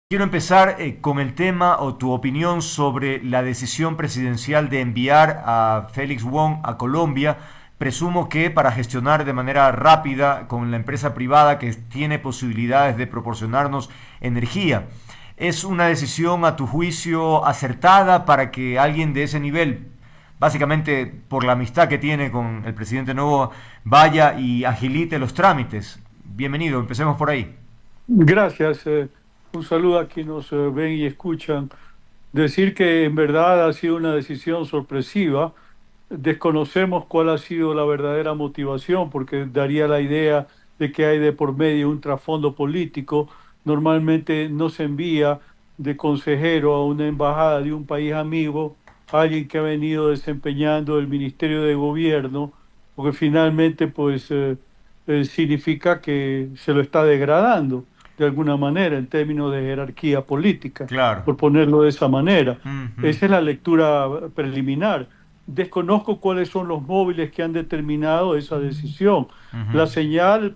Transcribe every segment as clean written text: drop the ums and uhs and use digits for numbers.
Quiero empezar con el tema o tu opinión sobre la decisión presidencial de enviar a Félix Wong a Colombia. Presumo que para gestionar de manera rápida con la empresa privada que tiene posibilidades de proporcionarnos energía. ¿Es una decisión a tu juicio acertada para que alguien de ese nivel, básicamente por la amistad que tiene con el presidente Novoa, vaya y agilite los trámites? Bienvenido, empecemos por ahí. Gracias. Un saludo a quienes nos ven y escuchan. Decir que en verdad ha sido una decisión sorpresiva. Desconocemos cuál ha sido la verdadera motivación, porque daría la idea de que hay de por medio un trasfondo político. Normalmente no se envía de consejero a una embajada de un país amigo a alguien que ha venido desempeñando el Ministerio de Gobierno, porque finalmente significa que se lo está degradando de alguna manera en términos de jerarquía política, Claro. por ponerlo de esa manera. Ujú, Esa es la lectura preliminar. Desconozco cuáles son los móviles que han determinado esa decisión. ujú. La señal,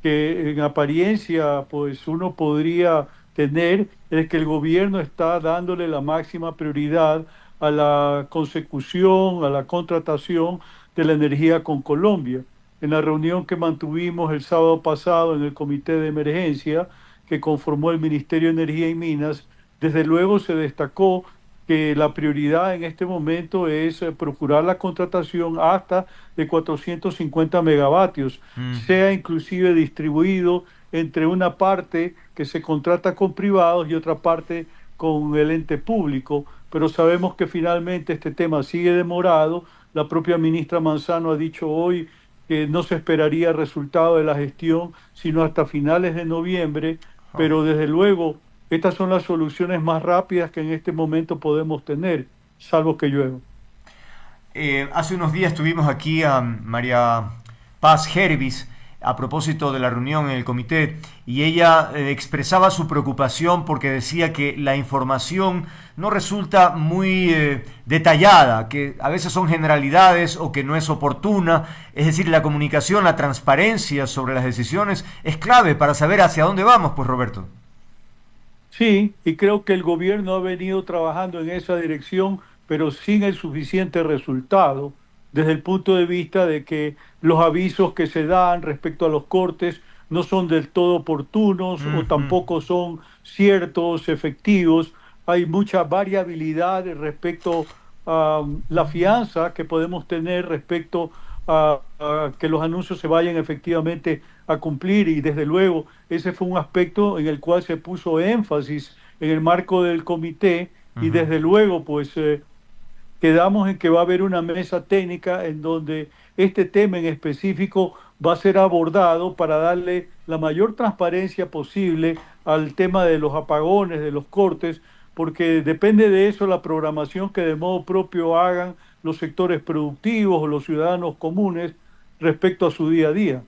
que en apariencia, pues uno podría tener es que el gobierno está dándole la máxima prioridad a la consecución, a la contratación de la energía con Colombia. En la reunión que mantuvimos el sábado pasado en el comité de emergencia que conformó el Ministerio de Energía y Minas, desde luego se destacó que la prioridad en este momento es procurar la contratación hasta de 450 megavatios, Mm. sea inclusive distribuido entre una parte que se contrata con privados y otra parte con el ente público, pero sabemos que finalmente este tema sigue demorado. La propia ministra Manzano ha dicho hoy que no se esperaría resultado de la gestión sino hasta finales de noviembre, Oh. pero desde luego estas son las soluciones más rápidas que en este momento podemos tener, salvo que llueva. Hace unos días tuvimos aquí a María Paz Hervis a propósito de la reunión en el comité y ella expresaba su preocupación porque decía que la información no resulta muy detallada, que a veces son generalidades o que no es oportuna. Es decir, la comunicación, la transparencia sobre las decisiones es clave para saber hacia dónde vamos, pues Roberto. Sí, y creo que el gobierno ha venido trabajando en esa dirección, pero sin el suficiente resultado, desde el punto de vista de que los avisos que se dan respecto a los cortes no son del todo oportunos o Ujú. tampoco son ciertos, efectivos. Hay mucha variabilidad respecto a la fianza que podemos tener respecto a que los anuncios se vayan efectivamente a cumplir y desde luego ese fue un aspecto en el cual se puso énfasis en el marco del comité y Ujú. desde luego quedamos en que va a haber una mesa técnica en donde este tema en específico va a ser abordado para darle la mayor transparencia posible al tema de los apagones, de los cortes, porque depende de eso la programación que de modo propio hagan los sectores productivos o los ciudadanos comunes respecto a su día a día.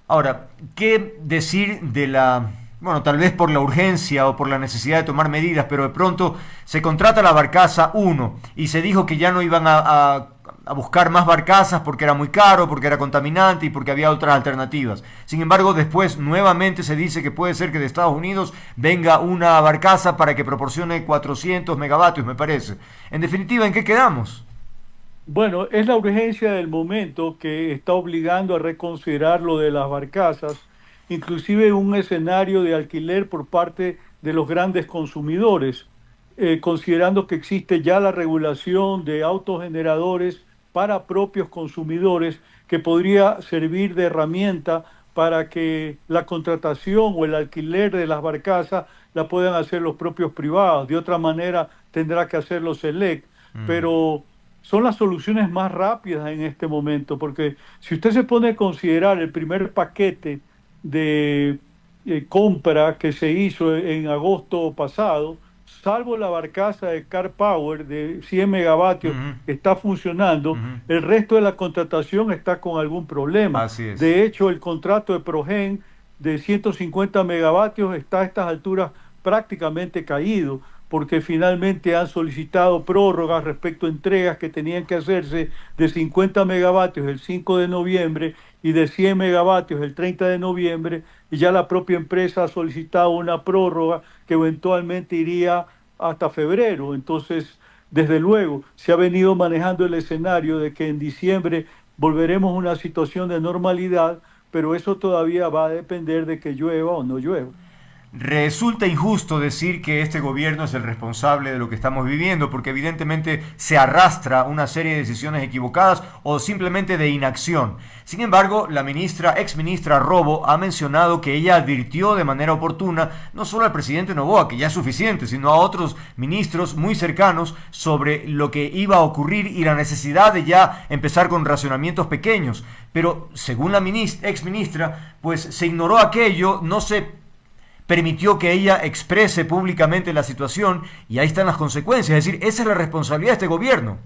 Ahora, ¿qué decir de la, bueno, tal vez por la urgencia o por la necesidad de tomar medidas, pero de pronto se contrata la barcaza uno y se dijo que ya no iban a buscar más barcazas porque era muy caro, porque era contaminante y porque había otras alternativas? Sin embargo, después nuevamente se dice que puede ser que de Estados Unidos venga una barcaza para que proporcione 400 megavatios, me parece. En definitiva, ¿en qué quedamos? Bueno, es la urgencia del momento que está obligando a reconsiderar lo de las barcazas, inclusive un escenario de alquiler por parte de los grandes consumidores, considerando que existe ya la regulación de autogeneradores para propios consumidores que podría servir de herramienta para que la contratación o el alquiler de las barcazas la puedan hacer los propios privados. De otra manera, tendrá que hacerlo SELEC, Mm. pero son las soluciones más rápidas en este momento, porque si usted se pone a considerar el primer paquete de compra que se hizo en agosto pasado, salvo la barcaza de Car Power de 100 megavatios Ujú, que está funcionando, ujú. el resto de la contratación está con algún problema. Así es. De hecho, el contrato de Progen de 150 megavatios está a estas alturas prácticamente caído, porque finalmente han solicitado prórrogas respecto a entregas que tenían que hacerse de 50 megavatios el 5 de noviembre y de 100 megavatios el 30 de noviembre, y ya la propia empresa ha solicitado una prórroga que eventualmente iría hasta febrero. Entonces, desde luego, se ha venido manejando el escenario de que en diciembre volveremos a una situación de normalidad, pero eso todavía va a depender de que llueva o no llueva. Resulta injusto decir que este gobierno es el responsable de lo que estamos viviendo, porque evidentemente se arrastra una serie de decisiones equivocadas o simplemente de inacción. Sin embargo, la ex ministra Robo ha mencionado que ella advirtió de manera oportuna no solo al presidente Noboa, que ya es suficiente, sino a otros ministros muy cercanos sobre lo que iba a ocurrir y la necesidad de ya empezar con racionamientos pequeños. Pero según la ex ministra, pues se ignoró aquello, no se permitió que ella exprese públicamente la situación y ahí están las consecuencias. Es decir, esa es la responsabilidad de este gobierno.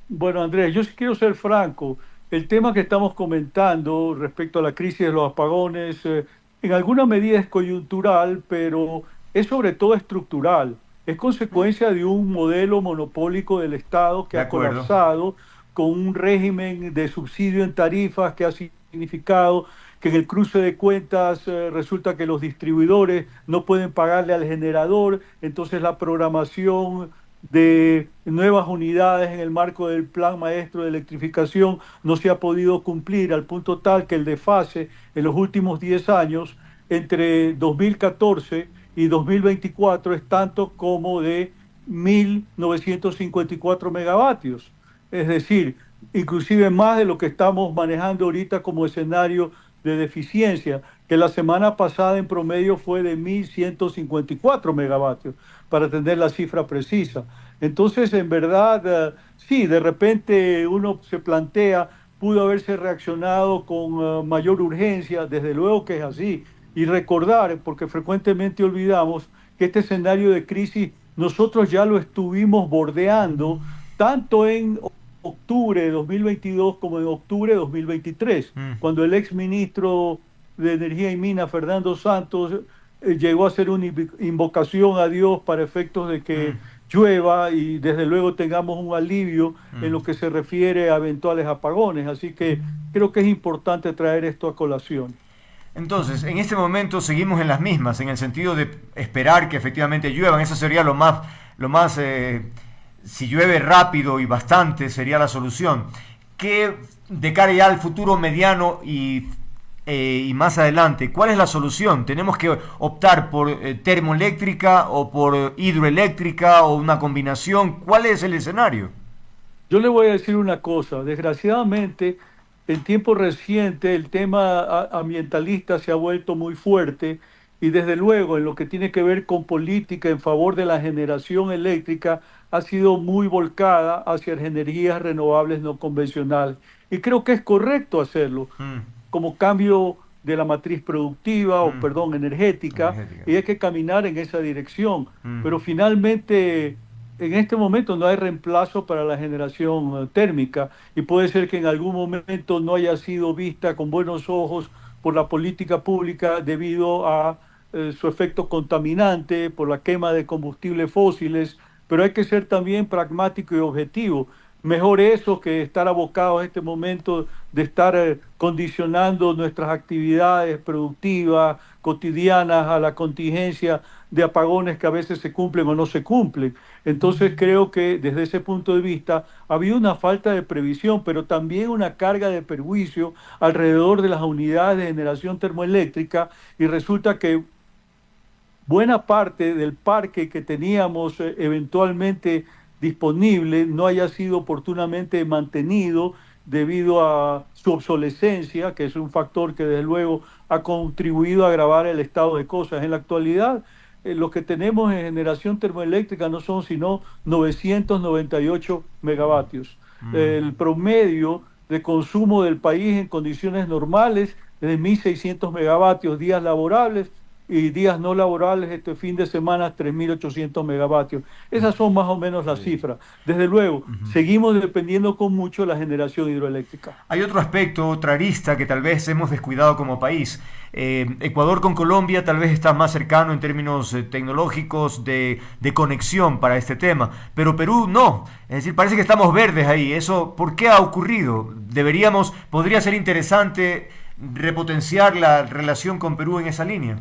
Bueno, Andrés, yo sí quiero ser franco. El tema que estamos comentando respecto a la crisis de los apagones, en alguna medida es coyuntural, pero es sobre todo estructural. Es consecuencia de un modelo monopólico del Estado que De ha acuerdo. colapsado, con un régimen de subsidio en tarifas que ha significado que en el cruce de cuentas resulta que los distribuidores no pueden pagarle al generador, entonces la programación de nuevas unidades en el marco del Plan Maestro de Electrificación no se ha podido cumplir, al punto tal que el desfase en los últimos 10 años entre 2014 y 2024 es tanto como de 1.954 megavatios. Es decir, inclusive más de lo que estamos manejando ahorita como escenario de deficiencia, que la semana pasada en promedio fue de 1.154 megavatios, para tener la cifra precisa. Entonces, en verdad, sí, de repente uno se plantea, pudo haberse reaccionado con mayor urgencia, desde luego que es así, y recordar, porque frecuentemente olvidamos que este escenario de crisis nosotros ya lo estuvimos bordeando, tanto en octubre de 2022 como en octubre de 2023, Mm. cuando el ex ministro de Energía y Minas, Fernando Santos, llegó a hacer una invocación a Dios para efectos de que Mm. llueva y desde luego tengamos un alivio en Mm. lo que se refiere a eventuales apagones. Así que creo que es importante traer esto a colación. Entonces, en este momento seguimos en las mismas, en el sentido de esperar que efectivamente lluevan. Eso sería lo más, si llueve rápido y bastante, sería la solución. ¿Qué de cara ya al futuro mediano y más adelante, cuál es la solución? ¿Tenemos que optar por termoeléctrica o por hidroeléctrica o una combinación? ¿Cuál es el escenario? Yo le voy a decir una cosa, desgraciadamente, en tiempo reciente el tema ambientalista se ha vuelto muy fuerte y desde luego en lo que tiene que ver con política en favor de la generación eléctrica ha sido muy volcada hacia energías renovables no convencionales. Y creo que es correcto hacerlo Mm. como cambio de la matriz productiva o, Mm. perdón, energética, Energética. y hay que caminar en esa dirección. Mm. Pero finalmente, en este momento no hay reemplazo para la generación térmica y puede ser que en algún momento no haya sido vista con buenos ojos por la política pública debido a su efecto contaminante, por la quema de combustibles fósiles, pero hay que ser también pragmático y objetivo. Mejor eso que estar abocado en este momento de estar condicionando nuestras actividades productivas, cotidianas, a la contingencia de apagones que a veces se cumplen o no se cumplen. Entonces creo que desde ese punto de vista ha habido una falta de previsión, pero también una carga de perjuicio alrededor de las unidades de generación termoeléctrica y resulta que buena parte del parque que teníamos eventualmente disponible no haya sido oportunamente mantenido debido a su obsolescencia, que es un factor que desde luego ha contribuido a agravar el estado de cosas. En la actualidad, lo que tenemos en generación termoeléctrica no son sino 998 megavatios. Mm. El promedio de consumo del país en condiciones normales es de 1.600 megavatios días laborables, y días no laborales, este fin de semana 3.800 megavatios. Esas son más o menos las Sí. cifras. Desde luego, Ujú. seguimos dependiendo con mucho de la generación hidroeléctrica. Hay otro aspecto, otra arista que tal vez hemos descuidado como país. Ecuador con Colombia tal vez está más cercano en términos tecnológicos de conexión para este tema, pero Perú no. Es decir, parece que estamos verdes ahí. ¿Eso por qué ha ocurrido? Podría ser interesante repotenciar la relación con Perú en esa línea.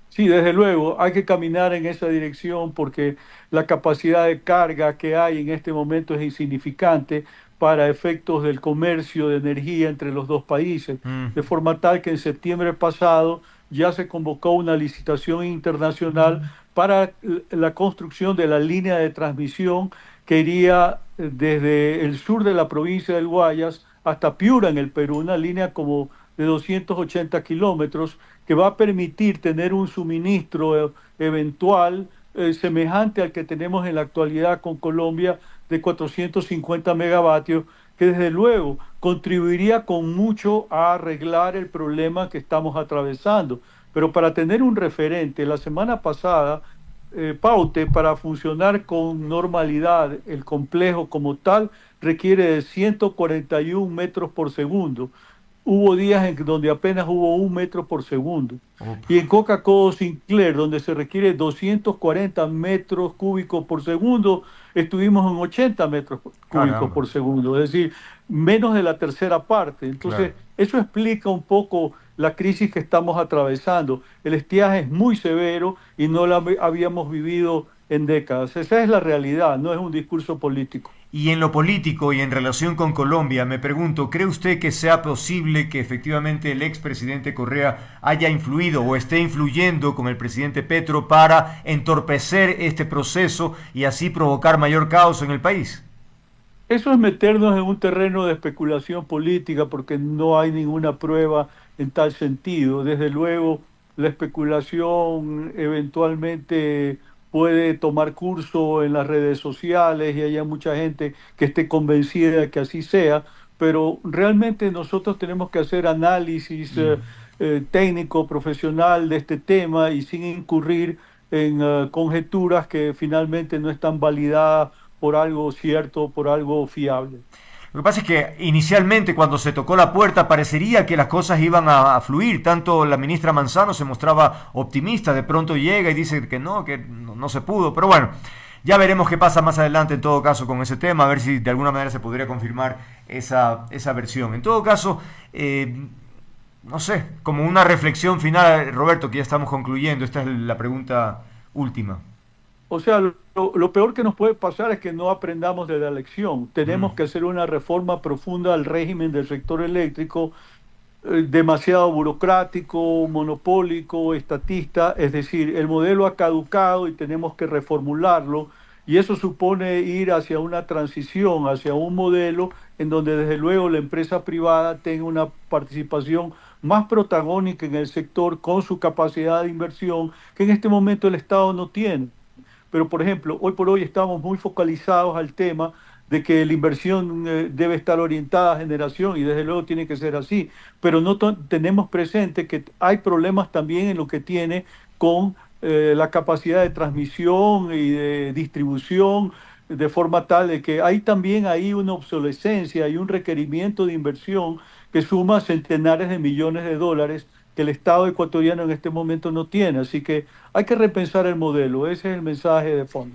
Sí, desde luego, hay que caminar en esa dirección porque la capacidad de carga que hay en este momento es insignificante para efectos del comercio de energía entre los dos países, Mm, de forma tal que en septiembre pasado ya se convocó una licitación internacional para la construcción de la línea de transmisión que iría desde el sur de la provincia del Guayas hasta Piura en el Perú, una línea como de 280 kilómetros que va a permitir tener un suministro eventual semejante al que tenemos en la actualidad con Colombia de 450 megavatios, que desde luego contribuiría con mucho a arreglar el problema que estamos atravesando. Pero para tener un referente, la semana pasada, Paute, para funcionar con normalidad, el complejo como tal requiere de 141 metros por segundo. Hubo días en donde apenas hubo 1 metro por segundo. up. Y en Coca-Cola Sinclair, donde se requiere 240 metros cúbicos por segundo, estuvimos en 80 metros cúbicos Caramba, por segundo, es decir, menos de la tercera parte. claro. Entonces, eso explica un poco la crisis que estamos atravesando. El estiaje es muy severo y no la habíamos vivido en décadas. Esa es la realidad, no es un discurso político. Y en lo político y en relación con Colombia, me pregunto, ¿cree usted que sea posible que efectivamente el expresidente Correa haya influido o esté influyendo con el presidente Petro para entorpecer este proceso y así provocar mayor caos en el país? Eso es meternos en un terreno de especulación política porque no hay ninguna prueba en tal sentido. Desde luego, la especulación eventualmente puede tomar curso en las redes sociales y haya mucha gente que esté convencida de que así sea, pero realmente nosotros tenemos que hacer análisis técnico, profesional de este tema y sin incurrir en conjeturas que finalmente no están validadas por algo cierto, por algo fiable. Lo que pasa es que inicialmente cuando se tocó la puerta parecería que las cosas iban a fluir, tanto la ministra Manzano se mostraba optimista, de pronto llega y dice que no, no se pudo, pero bueno, ya veremos qué pasa más adelante en todo caso con ese tema, a ver si de alguna manera se podría confirmar esa versión. En todo caso, no sé, como una reflexión final, Roberto, que ya estamos concluyendo, esta es la pregunta última. O sea, lo peor que nos puede pasar es que no aprendamos de la lección. Mm, Tenemos que hacer una reforma profunda al régimen del sector eléctrico, demasiado burocrático, monopólico, estatista, es decir, el modelo ha caducado y tenemos que reformularlo y eso supone ir hacia una transición, hacia un modelo en donde desde luego la empresa privada tenga una participación más protagónica en el sector con su capacidad de inversión que en este momento el Estado no tiene. Pero, por ejemplo, hoy por hoy estamos muy focalizados al tema de que la inversión debe estar orientada a generación y desde luego tiene que ser así, pero no tenemos presente que hay problemas también en lo que tiene con la capacidad de transmisión y de distribución, de forma tal de que hay también ahí una obsolescencia y un requerimiento de inversión que suma centenares de millones de dólares que el Estado ecuatoriano en este momento no tiene. Así que hay que repensar el modelo, ese es el mensaje de fondo.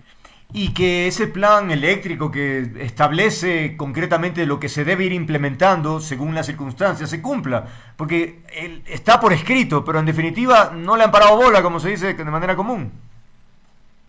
y que ese plan eléctrico que establece concretamente lo que se debe ir implementando según las circunstancias se cumpla, porque él está por escrito, pero en definitiva no le han parado bola, como se dice de manera común.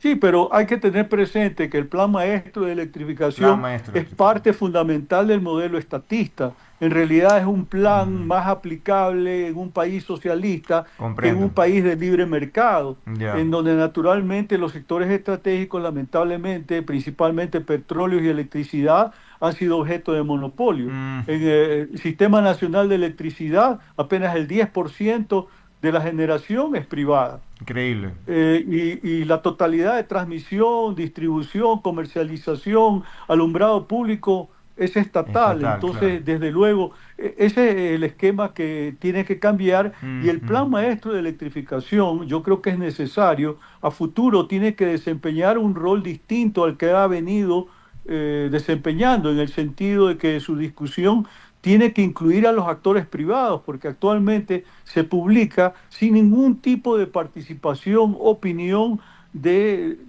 Sí, pero hay que tener presente que el plan maestro de Plan electrificación maestro de es electrificación. parte fundamental del modelo estatista. En realidad es un plan Mm, más aplicable en un país socialista que en comprendo. un país de libre mercado, Ya. en donde naturalmente los sectores estratégicos, lamentablemente, principalmente petróleo y electricidad, han sido objeto de monopolio. Mm, En el Sistema Nacional de Electricidad, apenas el 10% de la generación es privada. increíble. Y la totalidad de transmisión, distribución, comercialización, alumbrado público es estatal. estatal, claro. Entonces, desde luego, ese es el esquema que tiene que cambiar y el Ujú. plan maestro de electrificación yo creo que es necesario. A futuro tiene que desempeñar un rol distinto al que ha venido desempeñando, en el sentido de que su discusión tiene que incluir a los actores privados, porque actualmente se publica sin ningún tipo de participación, opinión del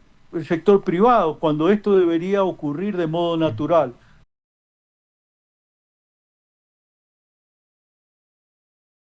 sector privado, cuando esto debería ocurrir de modo natural.